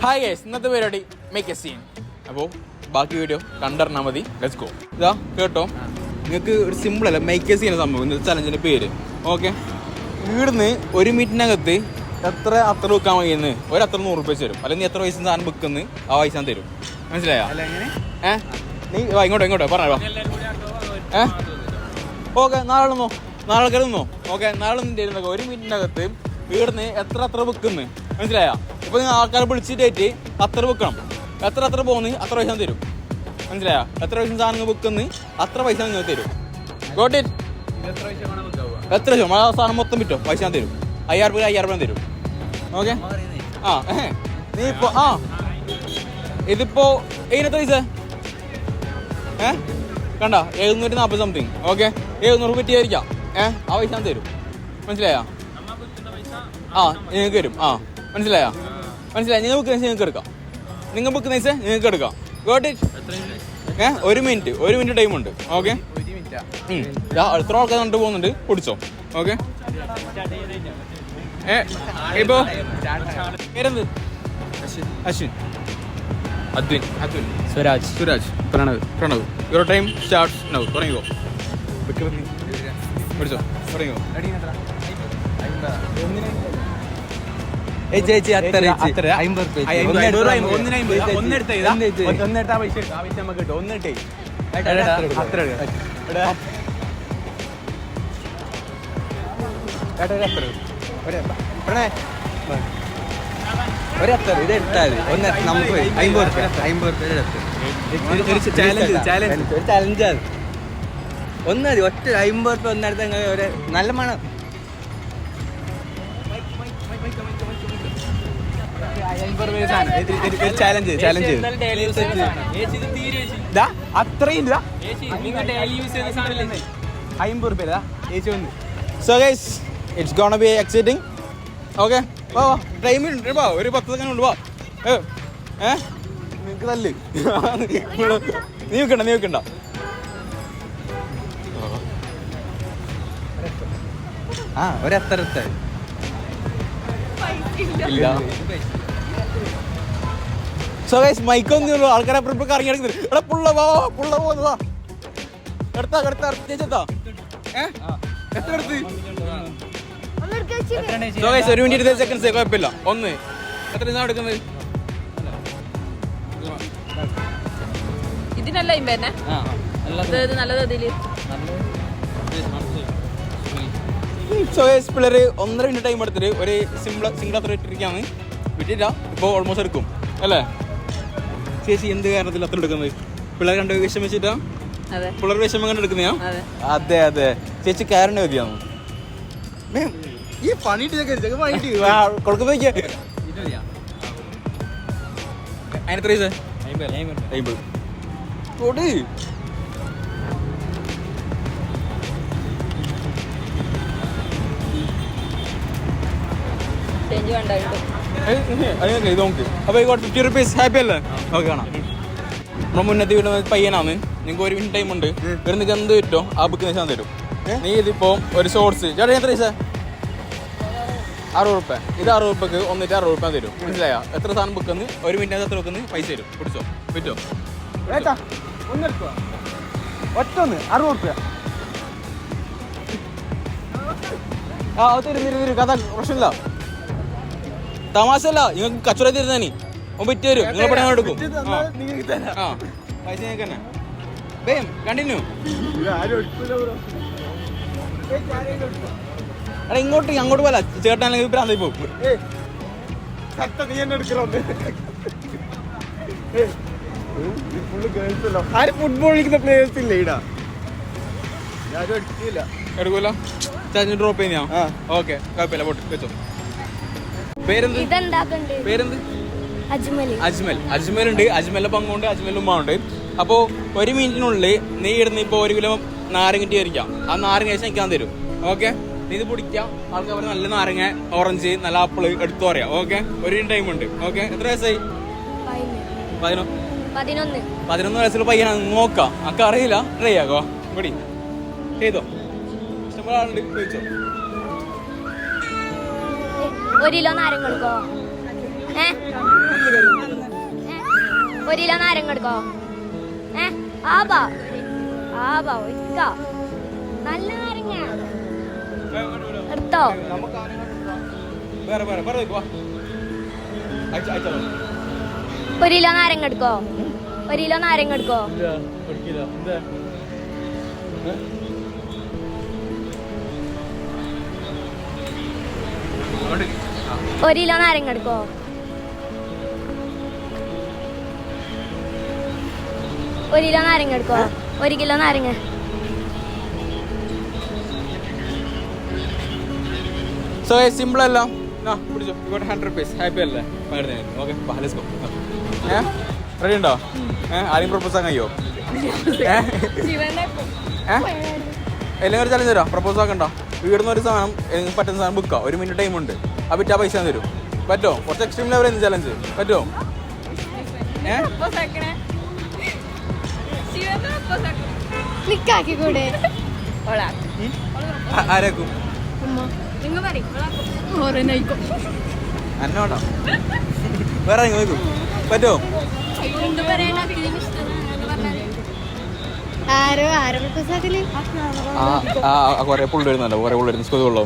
Hi guys, ഇന്നത്തെ പരിപാടി make A scene. അപ്പോൾ ബാക്കി വീഡിയോ കണ്ടറിഞ്ഞാൽ മതി. Let's go. ഇതാ കേട്ടോ, നിങ്ങൾക്ക് ഒരു സിമ്പിൾ അല്ല മേക്ക് എ സീൻ സംഭവം. ഇന്നത്തെ ചലഞ്ചിൻ്റെ പേര്. ഓക്കെ, ഇവിടുന്ന് 1 മിനിറ്റിനകത്ത് അത്ര വെക്കാൻ കഴിയുന്നത് അത്ര 100 രൂപ തരും. അല്ലെങ്കിൽ എത്ര പൈസ സാധനം വെക്കുന്നത് ആ പൈസ തരും. മനസ്സിലായോ? നീ ഇങ്ങോട്ടോ പറഞ്ഞോ. ഓക്കെ, നാളെ നിന്നോ. ഓക്കെ, നാളെ നിന്നിട്ട് 1 മിനിറ്റിനകത്ത് ഇവിടുന്ന് എത്ര വെക്കുന്നു. മനസ്സിലായോ? ഇപ്പൊ നിങ്ങൾ ആൾക്കാരെ വിളിച്ചിട്ട് അത്ര വെക്കണം. എത്ര പോകുന്നു അത്ര പൈസ തരും. മനസ്സിലായോ? എത്ര പൈസ സാധനങ്ങൾ വെക്കുന്നു അത്ര പൈസ നിങ്ങൾ തരും. Got it. എത്ര ആ സാധനം മൊത്തം വിറ്റോ പൈസ തരും. 5000 രൂപ തരും. ഓക്കെ, നീ ഇപ്പൊ ഇതിപ്പോ ഇതിനെത്ര പൈസ കണ്ട 740 സംതിങ്. ഓക്കെ, 700 പറ്റിയായിരിക്കാം. ആ പൈസ തരും. മനസ്സിലായോ? നിങ്ങൾക്ക് തരും. മനസ്സിലായോ? നിങ്ങൾ ബുക്ക് നിങ്ങൾക്ക് എടുക്കാം. നിങ്ങൾ ബുക്ക് നൈസ് നിങ്ങൾക്ക് എടുക്കാം. Got it. 1 മിനിറ്റ് ടൈം ഉണ്ട്. ഓക്കെ, എത്ര ആൾക്കാർ കണ്ടു പോകുന്നുണ്ട് പിടിച്ചോ. ഓക്കെ, ഇപ്പോ പേരെന്ത്? Ashwin, Adwin, Suraj, Pranav. Your time starts now. തുടങ്ങിക്കോ. പിടിച്ചോ, തുടങ്ങിക്കോ. ചേച്ചി അത്ര 50 ഒന്നെടുത്ത പൈസ നമുക്ക് കിട്ടും. ഒന്നിട്ടേ അത്ര ഒരത്തർ ഇത് എടുത്താൽ നമുക്ക് 50 ചാലഞ്ചാണ്. ഒന്നത് ഒറ്റ 50 രൂപ ഒന്നെടുത്ത ഒരു നല്ല മണം. ചാലഞ്ച് അത്രയും 50 രൂപ ചേച്ചി വന്ന്. So guys, it's gonna be exciting. Okay, ടൈമിലുണ്ട്. ഒരു 10 സെക്കൻഡ് ഉണ്ട്. നിനക്ക് തല്ല്. നീ വെക്കണ്ട. ഒരത്തരത്തെ ഇല്ല. സോ ഗൈസ്, മൈക്കൊന്നും ആൾക്കാരെ അപ്പുറം കറങ്ങി എടുക്കുന്നത്. എടാ പുള്ള പോകുന്നതാ. എടുത്താ ചേച്ചെത്താ. എത്ര എടുത്ത്? So guys, 1 minute 20 seconds. കുഴപ്പമില്ല. ഒന്ന് എത്ര ഇതാണ് എടുക്കുന്നത്? ഇതിനല്ല സോ ഗൈസ്, പിള്ളേര് 1.5 മിനിറ്റ് ടൈം എടുത്തിട്ട് ഒരു സിംഗിൾ അത്ര ഇട്ടിരിക്കാന്ന് വിട്ടില്ല. ഇപ്പോൾ ഓൾമോസ്റ്റ് എടുക്കും അല്ലേ ചേച്ചി? എന്ത് കാരണത്തിൽ അത്ര എടുക്കുന്നത്? പിള്ളേർ കണ്ട് വിഷമിച്ചിട്ടാ? പിള്ളേർ വിഷമം കണ്ട് എടുക്കുന്നയാ? അതെ ചേച്ചി കാരണം മതിയാന്ന്. ഈ പണിയിട്ട് കൊടുക്കുന്ന അതിനെത്ര പൈസ? 50. ഓട്. ഇത് നോക്ക്. അപ്പൊ 50 റുപ്പീസ്. ഹാപ്പി അല്ലേ? ഓക്കെ, കാണാം. നമ്മുടെ മുന്നത്തെ വീട് പയ്യനാണ്. നിങ്ങൾക്ക് 1 മിനിറ്റ് ടൈം ഉണ്ട്. നിങ്ങൾക്ക് എന്ത് കിട്ടോ ആ ബുക്ക് നിശാൻ തരും. നീ ഇതിപ്പോ ഒരു ഷോർട്സ് ചേട്ടാ എത്ര പൈസ? 60 രൂപ. ഇത് 60 രൂപക്ക് ഒന്നിട്ട് 60 രൂപ തരും. മനസ്സിലായോ? എത്ര സാധനം ബുക്കെന്ന് 1 മിനിറ്റ് എത്ര വെക്കുന്ന പൈസ തരും. പിടിച്ചോ, പറ്റോ? ഒറ്റ 60 രൂപ. തരും. കഥ പ്രശ്നമില്ല. തമാശല്ല, നിങ്ങൾക്ക് കച്ചവട തരുന്ന നീ പറ്റി വരും. നിങ്ങളെ പടം എടുക്കും. പൈസ നിങ്ങൾക്ക് തന്നെ. വേം കണ്ടിന്യൂ. എടാ അങ്ങോട്ട് പോലെ ചേട്ടനാണെങ്കിൽ ഭ്രാന്തായി പോകും. ഫുട്ബോൾ കളിക്കുന്ന പ്ലേയേഴ്സ് ഇല്ല ഇടാ. എടുക്കൂല. ചാർജ് ഡ്രോപ്പ് ചെയ്യുന്ന. ഓക്കെ, കുഴപ്പമില്ല. പോട്ട് വെച്ചോ. പേരെന്ത്? അജ്മൽ ഉണ്ട്. അജ്മലിന്റെ പങ്കുണ്ട്. അജ്മലിന്റെ ഉമ്മ ഉണ്ട്. അപ്പോ 1 മിനിറ്റിനുള്ളിൽ നീ ഇടുന്ന ഇപ്പൊ 1 കിലോ നാരങ്ങ കഴിക്കാം. ആ നാരങ്ങ കഴിച്ചാൽ നിൽക്കാൻ തരും. ഓക്കെ, നീ ഇത് പിടിക്കാം. ആൾക്കാർ നല്ല നാരങ്ങ, ഓറഞ്ച്, നല്ല ആപ്പിള് എടുത്തു പറയാം. ഓക്കെ, 1 മിനിറ്റ് ടൈം ഉണ്ട്. ഓക്കെ, എത്ര വയസ്സായി? 11 വയസ്സുള്ള പയ്യനാണ്. നോക്കാം. അക്ക അറിയില്ല. ട്രൈ ആക്കോ. ഇവിടെ ചെയ്തോ. ഇഷ്ടംപോലെ ആളുണ്ട്. ചോദിച്ചോ. 1 കിലോ നാരങ്ങ കൊടുക്കോ? 1 കിലോ നാരങ്ങ എടുക്കോ? ആബാ നല്ല നാരങ്ങ എടുത്തോ. 1 കിലോ നാരങ്ങ എടുക്കോ? 1 കിലോ നാരങ്ങ എടുക്കോ? 1 കിലോ നാരങ്ങ എടുക്കോ? 1 കിലോ നാരങ്ങ എടുക്കോ? 1 കിലോ നാരങ്ങ. സോ സിമ്പിൾ അല്ല. പിടിച്ചോ, 100 rupees. ഹാപ്പി അല്ലേ? Okay, let's go. റെഡി ഉണ്ടോ? ആരെയും പ്രപ്പോസ് ആക്കാൻ കഴിയോ? എല്ലാം ഒരു ചലഞ്ച് തരാം. പ്രപ്പോസ് ആക്കണ്ടോ? വീടുന്ന ഒരു സാധനം പറ്റുന്ന സാധനം ബുക്കാം. 1 മിനിറ്റ് ടൈം ഉണ്ട്. ആ വിറ്റാ പൈസ തരും. പറ്റുമോ? കുറച്ച് എക്സ്ട്രീം ലെവൽ എന്ത് ചലഞ്ച് പറ്റുമോ? ആരാക്കും എന്നോട്ടോ? വേറെ നോക്കും പറ്റുമോ? കുറെ പുള്ളി വരുന്നല്ലോ, കുറെ പുള്ളി വരുന്നു. സ്കൂൾ കൊള്ളോ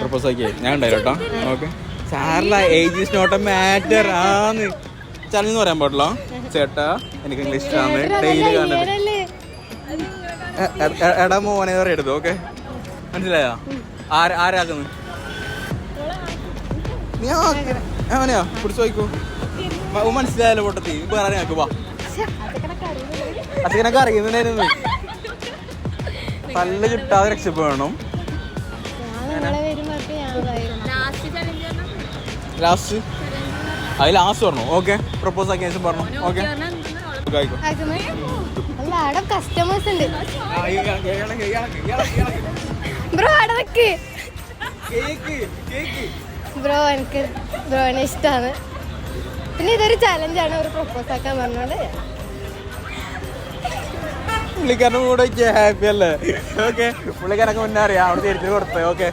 പ്രപ്പോസ് ആക്കിയേ ഞാൻ ഉണ്ടായിരുന്നു കേട്ടോ. ഓക്കെ, സാറില age is not a matter ആന്ന് ചലഞ്ച് പറയാൻ പാടില്ല. ചേട്ടാ എനിക്ക് ഇംഗ്ലീഷ് ഇഷ്ടമാണ്, ഡെയിലി കാണുന്നത്. എടാ മോനെ എടുത്തു. ഓക്കെ, മനസ്സിലായോ? ആരാക്കുന്നു നീ? അവനെയാ പിടിച്ചു നോക്കൂ. മനസ്സിലായല്ലോ പൊട്ടത്തി. വേറെ ആക്ക് വാ. അച്ഛനൊക്കെ അറിയുന്നുണ്ടായിരുന്നു. തല്ല് കിട്ടാതെ രക്ഷപ്പെടണം. ലാസ്റ്റ് അത് ലാസ്റ്റ് പറഞ്ഞു. ഓക്കെ, പ്രപ്പോസ് ആക്കിയ ശേഷം പറഞ്ഞു. ഓക്കെ, കസ്റ്റമേഴ്സ് ഉണ്ട് ബ്രോ. അവിടെ ബ്രോ, എനിക്ക് ബ്രോനെ ഇഷ്ടമാണ്. പിന്നെ ഇതൊരു ചലഞ്ചാണ്, ഒരു പ്രപ്പോസ് ആക്കാൻ പറഞ്ഞോണ്ട് പുള്ളിക്കാരനും കൂടെ ഹാപ്പി അല്ലേ? ഓക്കെ, പുള്ളിക്കാരൊക്കെ മുന്നേ അറിയാം. അവിടെ തിരിച്ചു കൊടുത്തേ. ഓക്കെ,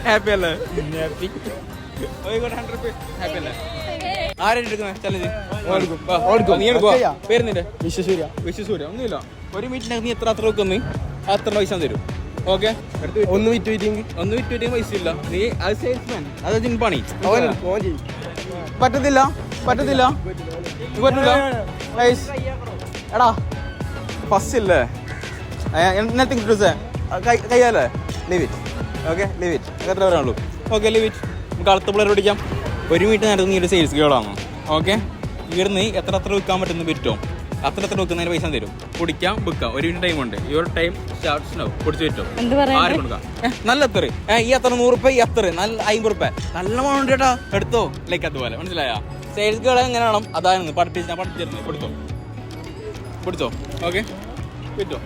ഹാപ്പി അല്ലേ? ഹാപ്പി. 100 rupees. ഹാപ്പി അല്ലേ? ആരും എടുക്കുന്നത് ചലഞ്ച്? നീ എടുക്കുക. പേരുന്നില്ലേ? വിശ്വസൂര്യ. ഒന്നുമില്ല, 1 മിനിറ്റിനകത്ത് നീ എത്ര വെക്കുന്നു അത്ര പൈസ തരും. ഓക്കെ, ഒന്ന് വിറ്റ് പൈസ ഇല്ല. നീ അത് സെയിൽസ്മാൻ, അത് പണി. പറ്റത്തില്ല. പറ്റൂല. എടാ ഫസ്റ്റ് ഇല്ലേ? Nothing to say. കയ്യാലേ? Leave it. Okay, leave it. എത്ര പറയാനുള്ളൂ? Okay, leave it. നമുക്ക് അടുത്ത പിള്ളേർ പിടിക്കാം. 1 മിനിറ്റ് നേരത്തെ നീ ഒരു സെയിൽസ് ഗേളാണ്. ഓക്കെ, ഇവിടുന്ന് എത്ര വിൽക്കാൻ പറ്റുന്ന വിറ്റോ അത്ര വെക്കുന്നതിന് പൈസ തരും. കുടിക്കാം, വിൽക്കാം. 1 മിനിറ്റ് ടൈം ഉണ്ട്. Your time starts now. പിടിച്ചു വിറ്റോ. ആരും കൊടുക്കാം. നല്ല എത്ര ഈ അത്ര 100 രൂപ, ഈ അത്ര നല്ല 50 രൂപ നല്ല എമൗണ്ട് കേട്ടോ. എടുത്തോ. ലൈക്ക് അതുപോലെ മനസ്സിലായോ? സെയിൽസ് ഗേൾ എങ്ങനെ വേണം അതായിരുന്നു പഠിപ്പിച്ചിരുന്നത്. പിടിച്ചോ. ഓക്കെ, വിറ്റോ.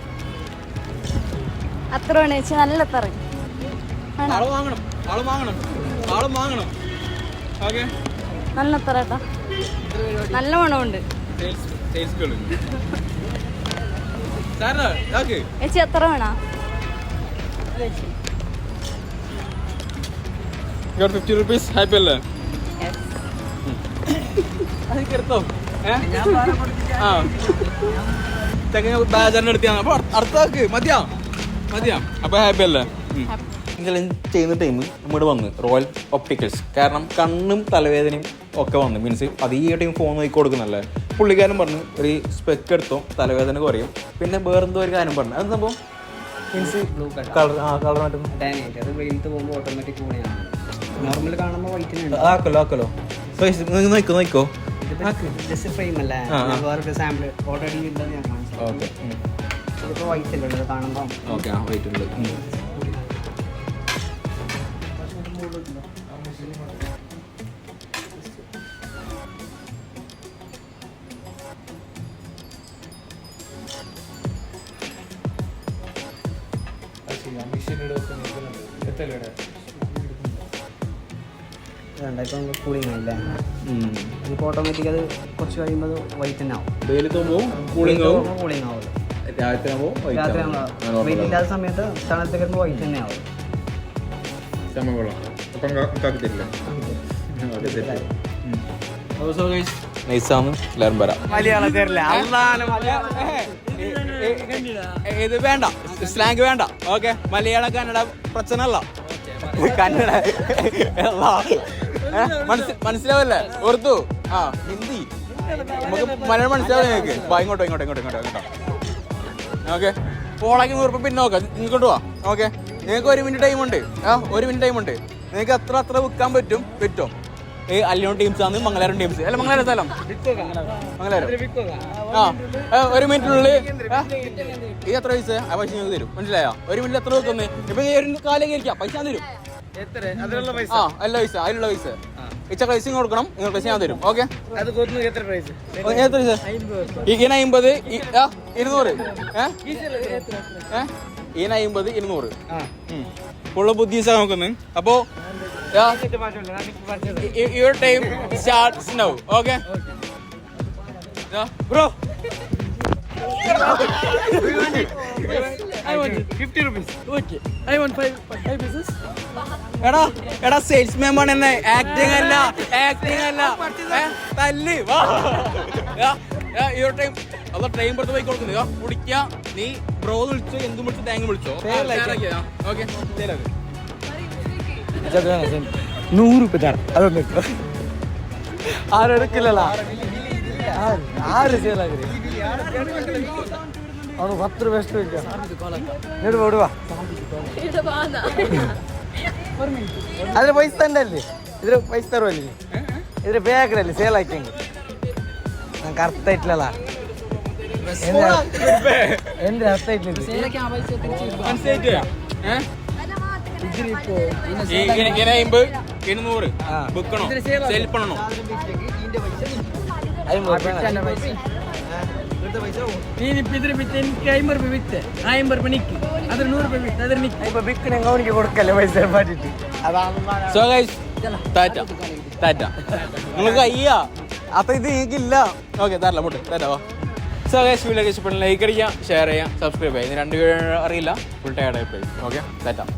അത്ര നല്ല ആള് വാങ്ങണം. ഓക്കെ, നല്ല കേട്ടോ. നല്ല മണമുണ്ട്. സെയിൽസ് ഗേൾ ചേച്ചി എത്ര വേണോ? 50 rupees. ഹാപ്പി അല്ലേ? എടുത്തോ. ബാജറിന് എടുത്തിയാണ്. അപ്പൊ അടുത്താക്ക് മതിയാ. അപ്പൊ ഹാപ്പി അല്ലേ? ചെയ്യുന്ന ടൈം നമ്മുടെ വന്ന് റോയൽ ഒപ്റ്റിക്കൽസ്. കാരണം കണ്ണും തലവേദനയും ഒക്കെ വന്നു. മീൻസ് അത് ഈ ടൈം ഫോൺ നോക്കി കൊടുക്കുന്നല്ലേ. പുള്ളിക്കാരൻ പറഞ്ഞു ഒരു സ്പെക്ക് എടുത്തോ തലവേദന കുറയും. പിന്നെ വേറെന്തോ ഒരു കാര്യം പറഞ്ഞു. അത് സംഭവം മീൻസ് കളർ മാറ്റും. ആക്കലോ. നോക്കോ. ഓക്കെ, വൈറ്റ് ഉണ്ട്. കൂളിംഗ് ആയില്ലേ? ഇപ്പോൾ ഓട്ടോമാറ്റിക് അത് കുറച്ച് കഴിയുമ്പോൾ വൈറ്റ് തന്നെ ആവും. കൂളിംഗ് ആവും. രാത്രി വെയിലില്ലാത്ത സമയത്ത് തണുത്ത് വരുമ്പോൾ വൈറ്റ് തന്നെ ആവും. നൈസാന്ന് എല്ലാവരും വരാം. ഇത് വേണ്ട, സ്ലാങ് വേണ്ട. ഓക്കെ, മലയാള കന്നഡ പ്രശ്നമല്ല. കന്നഡ മനസ്സിലാവല്ലേ? ഉറുദു, ഹിന്ദി, നമുക്ക് മലയാളം മനസ്സിലാവില്ല നിങ്ങൾക്ക്. ഇങ്ങോട്ടോ ഇങ്ങോട്ടോ ഇങ്ങോട്ടോ ഇങ്ങോട്ടോ ഇങ്ങോട്ടോ. ഓക്കെ, പോളാക്കി 100 രൂപ പിന്നെ നോക്കാം. ഇങ്ങോട്ട് പോവാ. ഓക്കെ, നിങ്ങൾക്ക് 1 മിനിറ്റ് ടൈമുണ്ട്. 1 മിനിറ്റ് ടൈമുണ്ട്. നിങ്ങൾക്ക് അത്ര വിൽക്കാൻ പറ്റുമോ? ഈ അല്ലിയോൺ ടീംസ് ആണ്, മംഗലാരം ടീംസ് അല്ല, മംഗലാരം സ്ഥലം മംഗലാരം. 1 മിനിറ്റിനുള്ളിൽ ഈ എത്ര പൈസ ആ പൈസ നിങ്ങൾക്ക് തരും. മനസ്സിലായോ? 1 മിനിറ്റ് എത്ര വെക്കുന്നു? ഇപ്പൊ ഒരു കാലേക്ക് ഇരിക്കാം, പൈസ ഞാൻ തരും. അതിലുള്ള പൈസ അതിലുള്ള പൈസ ഇച്ച പൈസ കൊടുക്കണം, നിങ്ങൾ പൈസ ഞാൻ തരും. ഓക്കെ, എത്ര പൈസ? ഈന 50, 200. ഈന 50, 200 ഉള്ള ബുദ്ധീസ നോക്കുന്നത്. അപ്പോ your time starts now. Okay, bro. I want 50 rupees. Okay, I want 5 pieces. എടാ സെയിൽസ്മാൻ ആണ് എന്നെ. ആക്ടിങ് അല്ല തല്ലി വാ. യുവർ ടൈം അല്ല, ട്രെയിൻ പുറത്ത് പോയി കൊടുക്കുന്നത്. കുടിക്കുക, നീ ബ്രോ വിളിച്ചോ, എന്തും വിളിച്ചോ, ടാങ്ക് വിളിച്ചോ. ഓക്കെ, 100 രൂപ തരാം. അതൊന്നും ആരും എടുക്കില്ലല്ലോ. ആര് ചെയ്യലാകെ അവന് 10 രൂപ എക്സ്ട്രാ വെക്കാം. ഇങ്ങോട്ട് പോടുവാ. അതിന് പൈസ തന്നെയല്ലേ? ഇതിന് പൈസ തരുമല്ലേ? ഇതിന് ബാഗിലല്ലേ സേലാക്കിയെങ്കിൽ? ഞങ്ങൾക്ക് അർത്ഥമായിട്ടില്ല. എന്റെ അർത്ഥമായിട്ടില്ല. വിൽക്കണോ, സെയിൽ பண்ணണോ? നിങ്ങൾക്ക് അയ്യാ അപ്പൊ ഇത് നിങ്ങൾക്കില്ല. ഓക്കെ, തരല്ല മുട്ട് തരാവാ. സോ ഗൈസ്, വീഡിയോ ഇഷ്ടപ്പെട്ടാൽ ലൈക്ക് അടിക്കാം, ഷെയർ ചെയ്യാം, സബ്സ്ക്രൈബ് ചെയ്യാം. 2 വീഡിയോ അറിയില്ല, ഫുൾ ടയർഡായി പോയി. ഓക്കെ, തരാം.